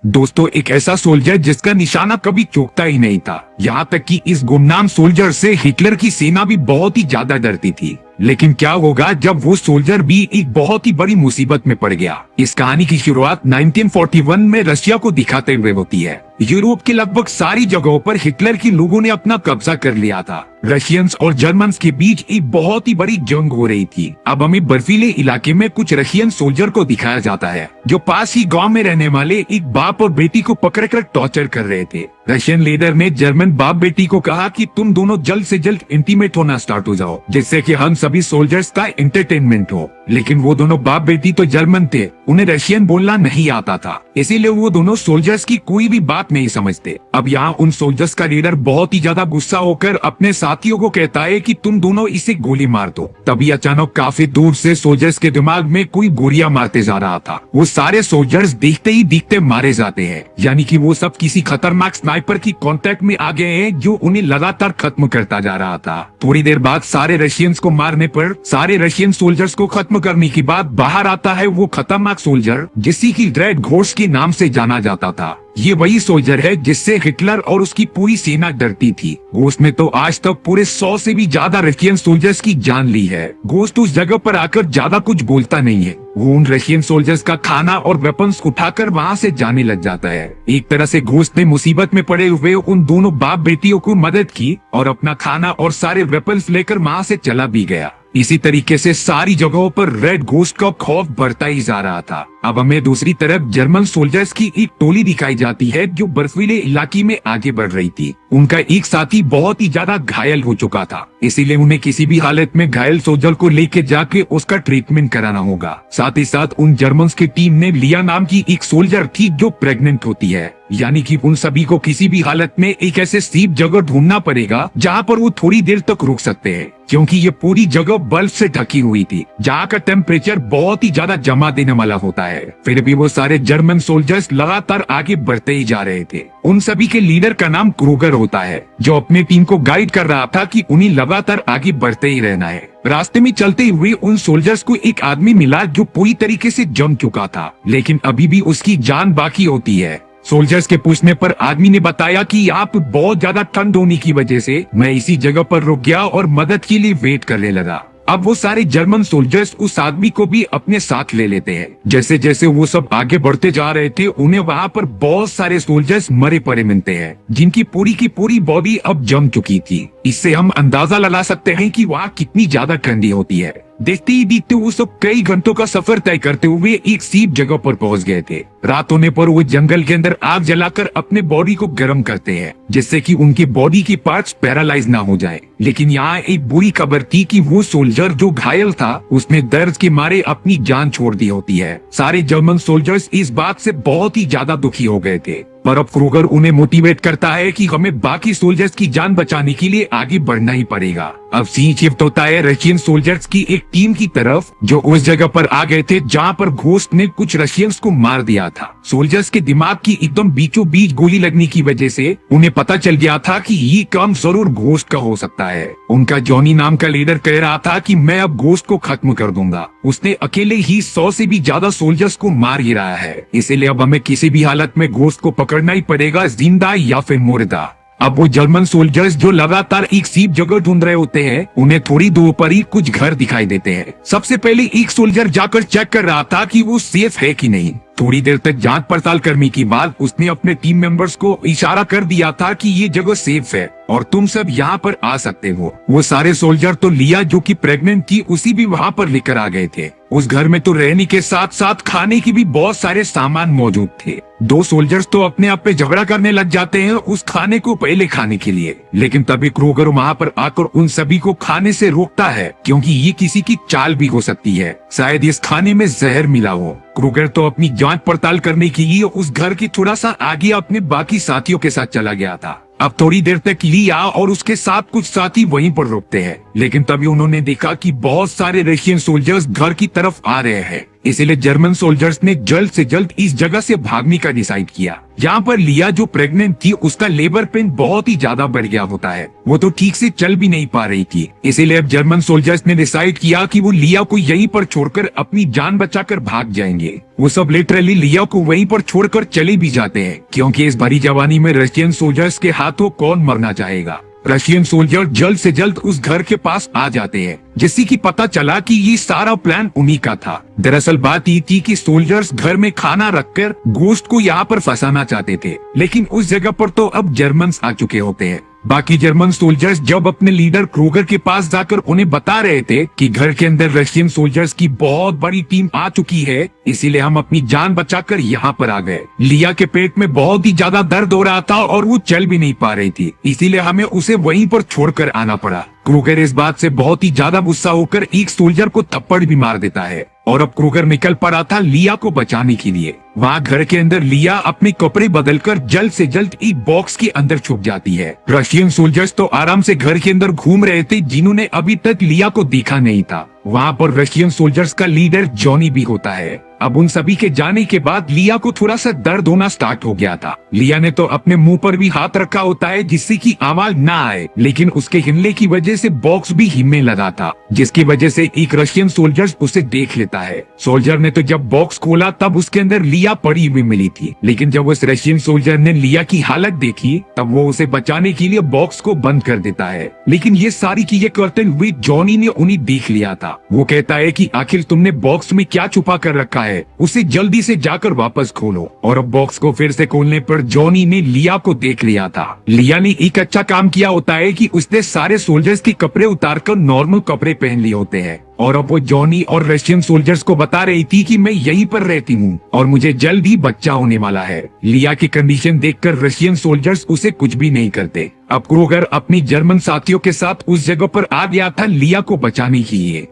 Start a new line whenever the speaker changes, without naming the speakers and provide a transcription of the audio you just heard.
दोस्तों, एक ऐसा सोल्जर जिसका निशाना कभी चूकता ही नहीं था। यहाँ तक कि इस गुमनाम सोल्जर से हिटलर की सेना भी बहुत ही ज्यादा डरती थी। लेकिन क्या होगा जब वो सोल्जर भी एक बहुत ही बड़ी मुसीबत में पड़ गया। इस कहानी की शुरुआत 1941 में रशिया को दिखाते हुए होती है। यूरोप के लगभग सारी जगहों पर हिटलर के लोगों ने अपना कब्जा कर लिया था। रशियंस और जर्मन्स के बीच एक बहुत ही बड़ी जंग हो रही थी। अब हमें बर्फीले इलाके में कुछ रशियन सोल्जर को दिखाया जाता है जो पास ही गांव में रहने वाले एक बाप और बेटी को पकड़कर टॉर्चर कर रहे थे। रशियन लीडर ने जर्मन बाप बेटी को कहा कि तुम दोनों जल्द से जल्द इंटीमेट होना स्टार्ट हो जाओ, जिससे कि हम सभी सोल्जर्स का एंटरटेनमेंट हो। लेकिन वो दोनों बाप बेटी तो जर्मन थे, उन्हें रशियन बोलना नहीं आता था, इसीलिए वो दोनों सोल्जर्स की कोई भी बात नहीं समझते। अब यहाँ उन सोल्जर्स का लीडर बहुत ही ज्यादा गुस्सा होकर अपने साथियों को कहता है कि तुम दोनों इसे गोली मार दो। तभी अचानक काफी दूर से सोल्जर्स के दिमाग में कोई गोलियां मारते जा रहा था। वो सारे सोल्जर्स देखते ही दिखते मारे जाते हैं, यानी कि वो सब किसी खतरनाक स्नाइपर की कांटेक्ट में आ गए हैं जो उन्हें लगातार खत्म करता जा रहा था। थोड़ी देर बाद सारे रशियंस को मारने पर सारे रशियन सोल्जर्स को खत्म करने के बाद बाहर आता है वो खतरनाक सोल्जर जिसकी की रेड घोस्ट के नाम से जाना जाता था। ये वही सोल्जर है जिससे हिटलर और उसकी पूरी सेना डरती थी। घोस्ट ने तो आज तक पूरे 100 से भी ज्यादा रशियन सोल्जर्स की जान ली है। घोस्ट उस जगह पर आकर ज्यादा कुछ बोलता नहीं है। वो उन रशियन सोल्जर्स का खाना और वेपन्स उठाकर वहाँ से जाने लग जाता है। एक तरह से घोस्ट ने मुसीबत में पड़े हुए उन दोनों बाप बेटियों को मदद की और अपना खाना और सारे वेपन्स लेकर वहाँ से चला भी गया। इसी तरीके से सारी जगहों पर रेड घोस्ट का खौफ बढ़ता ही जा रहा था। अब हमें दूसरी तरफ जर्मन सोल्जर्स की एक टोली दिखाई जाती है जो बर्फीले इलाके में आगे बढ़ रही थी। उनका एक साथी बहुत ही ज्यादा घायल हो चुका था, इसीलिए उन्हें किसी भी हालत में घायल सोल्जर को लेके जाके उसका ट्रीटमेंट कराना होगा। साथ ही साथ उन जर्मन्स की टीम ने लिया नाम की एक सोल्जर थी जो प्रेग्नेंट होती है, यानी कि उन सभी को किसी भी हालत में एक ऐसे सेफ जगह ढूंढना पड़ेगा जहाँ पर वो थोड़ी देर तक रुक सकते हैं, क्योंकि ये पूरी जगह बर्फ से ढकी हुई थी जहाँ का टेम्परेचर बहुत ही ज्यादा जमा देने वाला होता है। फिर भी वो सारे जर्मन सोल्जर्स लगातार आगे बढ़ते ही जा रहे थे। उन सभी के लीडर का नाम क्रूगर होता है जो अपनी टीम को गाइड कर रहा था कि उन्हें लगातार आगे बढ़ते ही रहना है। रास्ते में चलते हुए उन सोल्जर्स को एक आदमी मिला जो पूरी तरीके से जम चुका था, लेकिन अभी भी उसकी जान बाकी होती है। सोल्जर्स के पूछने पर आदमी ने बताया कि यहाँ पे बहुत ज्यादा ठंड होने की वजह से मैं इसी जगह पर रुक गया और मदद के लिए वेट करने लगा। अब वो सारे जर्मन सोल्जर्स उस आदमी को भी अपने साथ ले लेते हैं। जैसे जैसे वो सब आगे बढ़ते जा रहे थे उन्हें वहाँ पर बहुत सारे सोल्जर्स मरे पड़े मिलते हैं जिनकी पूरी की पूरी बॉडी अब जम चुकी थी। इससे हम अंदाजा लगा सकते हैं कि वहाँ कितनी ज्यादा ठंडी होती है। देखते ही देखते वो सब कई घंटों का सफर तय करते हुए एक सेफ जगह पर पहुंच गए थे। रात होने पर वो जंगल के अंदर आग जलाकर अपने बॉडी को गर्म करते हैं जिससे कि उनकी बॉडी की पार्ट्स पैरालाइज ना हो जाए। लेकिन यहाँ एक बुरी खबर थी कि वो सोल्जर जो घायल था उसने दर्द के मारे अपनी जान छोड़ दी होती है। सारे जर्मन सोल्जर्स इस बात से बहुत ही ज्यादा दुखी हो गए थे, पर अब क्रूगर उन्हें मोटिवेट करता है कि हमें बाकी सोल्जर्स की जान बचाने के लिए आगे बढ़ना ही पड़ेगा। अब सीन शिफ्ट होता है रशियन सोल्जर्स की एक टीम की तरफ जो उस जगह पर आ गए थे जहां पर घोस्ट ने कुछ रशियंस को मार दिया था। सोल्जर्स के दिमाग की एकदम बीचों बीच गोली लगने की वजह से उन्हें पता चल गया था कि ये काम जरूर घोस्ट का हो सकता है। उनका जॉनी नाम का लीडर कह रहा था कि मैं अब घोस्ट को खत्म कर दूंगा। उसने अकेले ही 100 से भी ज्यादा सोल्जर्स को मार गिराया है, इसीलिए अब हमें किसी भी हालत में घोस्ट को पकड़ना ही पड़ेगा, जिंदा या फिर मुर्दा। अब वो जर्मन सोल्जर्स जो लगातार एक सेफ जगह ढूंढ रहे होते हैं उन्हें थोड़ी दूर पर ही कुछ घर दिखाई देते हैं। सबसे पहले एक सोल्जर जाकर चेक कर रहा था कि वो सेफ है कि नहीं। थोड़ी देर तक जांच पड़ताल करने के बाद उसने अपने टीम मेंबर्स को इशारा कर दिया था कि ये जगह सेफ है और तुम सब यहाँ पर आ सकते हो। वो सारे सोल्जर तो लिया जो कि प्रेग्नेंट थी उसी भी वहाँ पर लेकर आ गए थे। उस घर में तो रहने के साथ साथ खाने की भी बहुत सारे सामान मौजूद थे। दो सोल्जर्स तो अपने आप पे झगड़ा करने लग जाते हैं उस खाने को पहले खाने के लिए, लेकिन तभी क्रूगर वहाँ पर आकर उन सभी को खाने से रोकता है क्योंकि ये किसी की चाल भी हो सकती है, शायद इस खाने में जहर मिला हो। क्रूगर तो अपनी जांच पड़ताल करने के लिए उस घर की थोड़ा सा आगे अपने बाकी साथियों के साथ चला गया था। अब थोड़ी देर तक लिया और उसके साथ कुछ साथी वहीं पर रुकते हैं, लेकिन तभी उन्होंने देखा कि बहुत सारे रशियन सोल्जर्स घर की तरफ आ रहे हैं। इसीलिए जर्मन सोल्जर्स ने जल्द से जल्द इस जगह से भागने का डिसाइड किया। यहाँ पर लिया जो प्रेग्नेंट थी उसका लेबर पेन बहुत ही ज्यादा बढ़ गया होता है, वो तो ठीक से चल भी नहीं पा रही थी। इसीलिए अब जर्मन सोल्जर्स ने डिसाइड किया कि वो लिया को यहीं पर छोड़कर अपनी जान बचाकर भाग जाएंगे। वो सब लिटरली लिया को वहीं पर छोड़कर चले भी जाते हैं, क्योंकि इस भरी जवानी में रशियन सोल्जर्स के हाथों कौन मरना चाहेगा। रशियन सोल्जर जल्द से जल्द उस घर के पास आ जाते हैं, जिससे कि पता चला कि ये सारा प्लान उन्हीं का था। दरअसल बात ये थी कि सोल्जर्स घर में खाना रखकर गोश्त को यहाँ पर फंसाना चाहते थे, लेकिन उस जगह पर तो अब जर्मन्स आ चुके होते हैं। बाकी जर्मन सोल्जर्स जब अपने लीडर क्रूगर के पास जाकर उन्हें बता रहे थे कि घर के अंदर रशियन सोल्जर्स की बहुत बड़ी टीम आ चुकी है, इसीलिए हम अपनी जान बचाकर यहाँ पर आ गए। लिया के पेट में बहुत ही ज्यादा दर्द हो रहा था और वो चल भी नहीं पा रही थी, इसीलिए हमें उसे वहीं पर छोड़कर आना पड़ा। क्रूगर इस बात से बहुत ही ज्यादा गुस्सा होकर एक सोल्जर को थप्पड़ भी मार देता है और अब क्रूगर निकल पड़ा था लिया को बचाने के लिए। वहाँ घर के अंदर लिया अपने कपड़े बदलकर जल्द से जल्द एक बॉक्स के अंदर छुप जाती है। रशियन सोल्जर्स तो आराम से घर के अंदर घूम रहे थे, जिन्होंने अभी तक लिया को देखा नहीं था। वहाँ पर रशियन सोल्जर्स का लीडर जॉनी भी होता है। अब उन सभी के जाने के बाद लिया को थोड़ा सा दर्द होना स्टार्ट हो गया था। लिया ने तो अपने मुंह पर भी हाथ रखा होता है जिससे कि आवाज ना आए, लेकिन उसके हिलने की वजह से बॉक्स भी हिलने लगा था, जिसकी वजह से एक रशियन सोल्जर उसे देख लेता है। सोल्जर ने तो जब बॉक्स खोला तब उसके अंदर लिया पड़ी हुई मिली थी, लेकिन जब उस रशियन सोल्जर ने लिया की हालत देखी तब वो उसे बचाने के लिए बॉक्स को बंद कर देता है। लेकिन ये सारी चीजें करते हुए जॉनी ने उन्हें देख लिया था। वो कहता है कि आखिर तुमने बॉक्स में क्या छुपा कर रखा है, उसे जल्दी से जाकर वापस खोलो। और अब बॉक्स को फिर से खोलने पर जॉनी ने लिया को देख लिया था। लिया ने एक अच्छा काम किया होता है कि उसने सारे सोल्जर्स के कपड़े उतारकर नॉर्मल कपड़े पहन लिए होते हैं, और अब वो जॉनी और रशियन सोल्जर्स को बता रही थी कि मैं यहीं पर रहती हूँ और मुझे जल्द ही बच्चा होने वाला है। लिया की कंडीशन देखकर रशियन सोल्जर्स उसे कुछ भी नहीं करते। अब क्रूगर अपनी जर्मन साथियों के साथ उस जगह पर आ गया था लिया को बचाने के लिए।